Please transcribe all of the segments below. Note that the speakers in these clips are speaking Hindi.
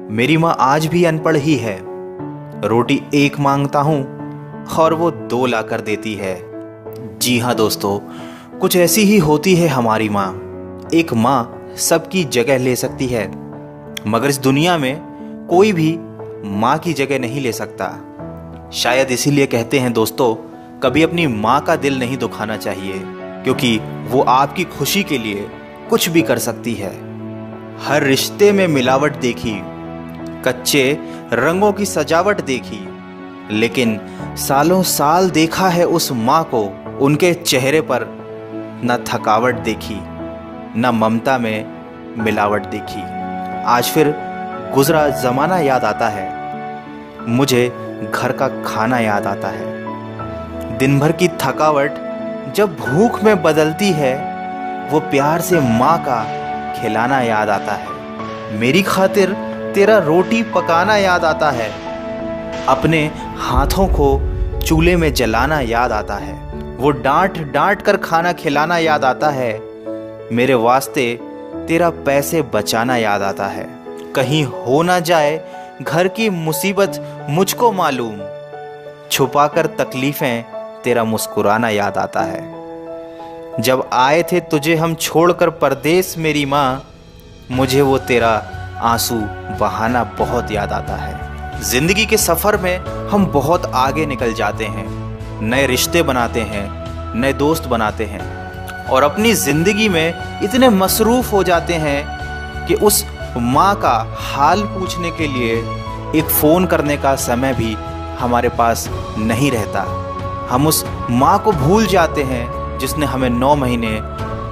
मेरी माँ आज भी अनपढ़ ही है। रोटी एक मांगता हूँ और वो दो ला कर देती है। जी हाँ दोस्तों, कुछ ऐसी ही होती है हमारी माँ। एक माँ सबकी जगह ले सकती है, मगर इस दुनिया में कोई भी माँ की जगह नहीं ले सकता। शायद इसीलिए कहते हैं दोस्तों, कभी अपनी माँ का दिल नहीं दुखाना चाहिए, क्योंकि वो आपकी खुशी के लिए कुछ भी कर सकती है। हर रिश्ते में मिलावट देखी, कच्चे रंगों की सजावट देखी, लेकिन सालों साल देखा है उस माँ को, उनके चेहरे पर न थकावट देखी, न ममता में मिलावट देखी। आज फिर गुजरा ज़माना याद आता है, मुझे घर का खाना याद आता है। दिन भर की थकावट जब भूख में बदलती है, वो प्यार से माँ का खिलाना याद आता है। मेरी खातिर तेरा रोटी पकाना याद आता है, अपने हाथों को चूल्हे में जलाना याद आता है। वो डांट डांट कर खाना खिलाना याद आता है, मेरे वास्ते तेरा पैसे बचाना याद आता है। कहीं हो ना जाए घर की मुसीबत मुझको मालूम, छुपाकर तकलीफ़ें तेरा मुस्कुराना याद आता है। जब आए थे तुझे हम छोड़कर परदेस मेरी माँ, मुझे वो तेरा आंसू बहाना बहुत याद आता है। जिंदगी के सफ़र में हम बहुत आगे निकल जाते हैं, नए रिश्ते बनाते हैं, नए दोस्त बनाते हैं, और अपनी ज़िंदगी में इतने मसरूफ़ हो जाते हैं कि उस माँ का हाल पूछने के लिए एक फ़ोन करने का समय भी हमारे पास नहीं रहता। हम उस माँ को भूल जाते हैं जिसने हमें 9 महीने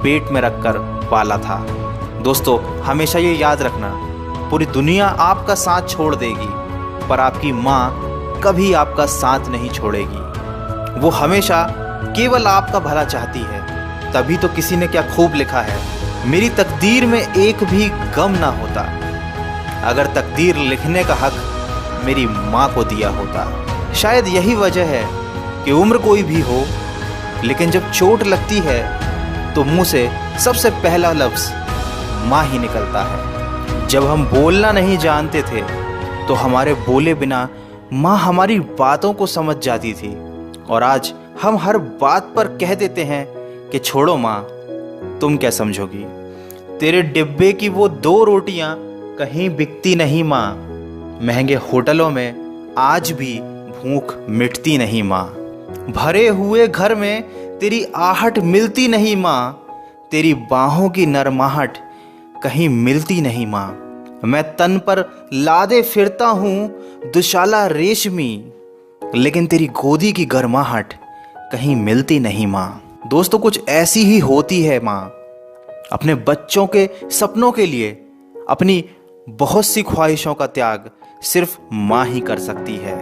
पेट में रखकर पाला था। दोस्तों, हमेशा ये याद रखना, पूरी दुनिया आपका साथ छोड़ देगी, पर आपकी माँ कभी आपका साथ नहीं छोड़ेगी। वो हमेशा केवल आपका भला चाहती है। तभी तो किसी ने क्या खूब लिखा है, मेरी तकदीर में एक भी गम ना होता, अगर तकदीर लिखने का हक मेरी माँ को दिया होता। शायद यही वजह है कि उम्र कोई भी हो, लेकिन जब चोट लगती है तो मुंह से सबसे पहला लफ्ज़ माँ ही निकलता है। जब हम बोलना नहीं जानते थे तो हमारे बोले बिना माँ हमारी बातों को समझ जाती थी, और आज हम हर बात पर कह देते हैं कि छोड़ो माँ, तुम क्या समझोगी। तेरे डिब्बे की वो 2 रोटियां कहीं बिकती नहीं माँ, महंगे होटलों में आज भी भूख मिटती नहीं माँ। भरे हुए घर में तेरी आहट मिलती नहीं माँ, तेरी बाहों की नरमाहट कहीं मिलती नहीं माँ। मैं तन पर लादे फिरता हूँ दुशाला रेशमी, लेकिन तेरी गोदी की गर्माहट कहीं मिलती नहीं माँ। दोस्तों, कुछ ऐसी ही होती है माँ। अपने बच्चों के सपनों के लिए अपनी बहुत सी ख्वाहिशों का त्याग सिर्फ माँ ही कर सकती है।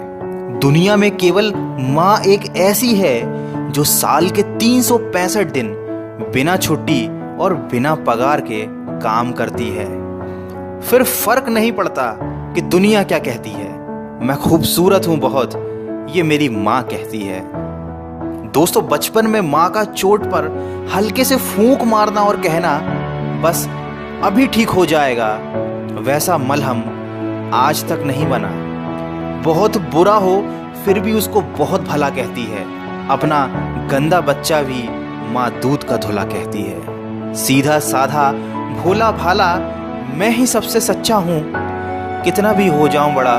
दुनिया में केवल माँ एक ऐसी है जो साल के 365 दिन बिना छुट्टी और बिना पगार के काम करती है। फिर फर्क नहीं पड़ता कि दुनिया क्या कहती है, मैं खूबसूरत हूं बहुत, ये मेरी माँ कहती है। दोस्तों, बचपन में माँ का चोट पर हल्के से फूंक मारना और कहना बस अभी ठीक हो जाएगा, वैसा मलहम आज तक नहीं बना। बहुत बुरा हो फिर भी उसको बहुत भला कहती है। अपना गंदा बच्चा भी माँ दूध का धुला कहती है। सीधा साधा भोला भाला मैं ही सबसे सच्चा हूँ, कितना भी हो जाऊं बड़ा,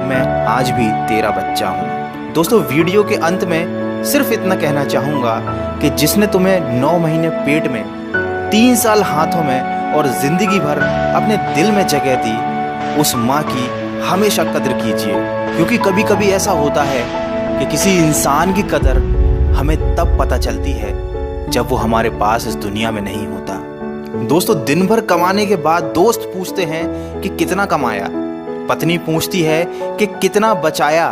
मैं आज भी तेरा बच्चा हूँ। दोस्तों, वीडियो के अंत में सिर्फ इतना कहना चाहूँगा कि जिसने तुम्हें 9 महीने पेट में, 3 साल हाथों में और ज़िंदगी भर अपने दिल में जगह दी, उस माँ की हमेशा कदर कीजिए, क्योंकि कभी कभी ऐसा होता है कि किसी इंसान की कदर हमें तब पता चलती है जब वो हमारे पास इस दुनिया में नहीं होता। दोस्तों, दिन भर कमाने के बाद दोस्त पूछते हैं कि कितना कमाया, पत्नी पूछती है कि कितना बचाया,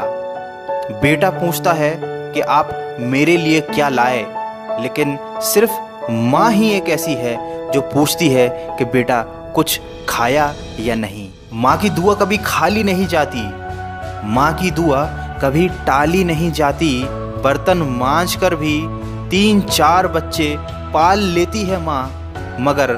बेटा पूछता है कि आप मेरे लिए क्या लाए, लेकिन सिर्फ माँ ही एक ऐसी है जो पूछती है कि बेटा कुछ खाया या नहीं। माँ की दुआ कभी खाली नहीं जाती, माँ की दुआ कभी टाली नहीं जाती। बर्तन मांज कर भी 3-4 बच्चे पाल लेती है माँ, मगर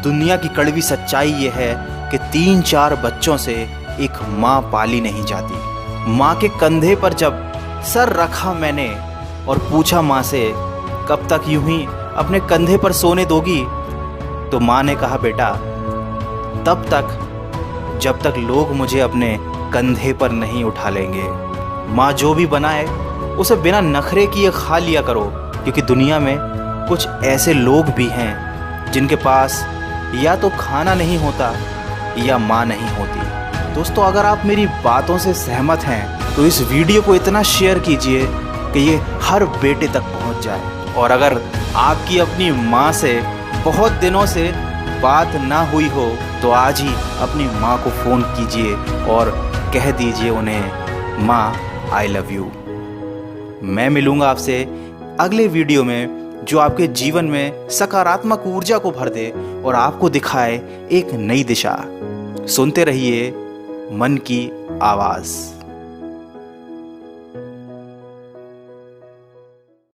दुनिया की कड़वी सच्चाई ये है कि 3-4 बच्चों से एक माँ पाली नहीं जाती। माँ के कंधे पर जब सर रखा मैंने और पूछा माँ से कब तक यूं ही अपने कंधे पर सोने दोगी, तो माँ ने कहा बेटा तब तक जब तक लोग मुझे अपने कंधे पर नहीं उठा लेंगे। माँ जो भी बनाए उसे बिना नखरे किए खा लिया करो, क्योंकि दुनिया में कुछ ऐसे लोग भी हैं जिनके पास या तो खाना नहीं होता या माँ नहीं होती। दोस्तों, अगर आप मेरी बातों से सहमत हैं तो इस वीडियो को इतना शेयर कीजिए कि ये हर बेटे तक पहुंच जाए। और अगर आपकी अपनी माँ से बहुत दिनों से बात ना हुई हो तो आज ही अपनी माँ को फ़ोन कीजिए और कह दीजिए उन्हें माँ आई लव यू। मैं मिलूँगा आपसे अगले वीडियो में जो आपके जीवन में सकारात्मक ऊर्जा को भर दे और आपको दिखाए एक नई दिशा। सुनते रहिए मन की आवाज़।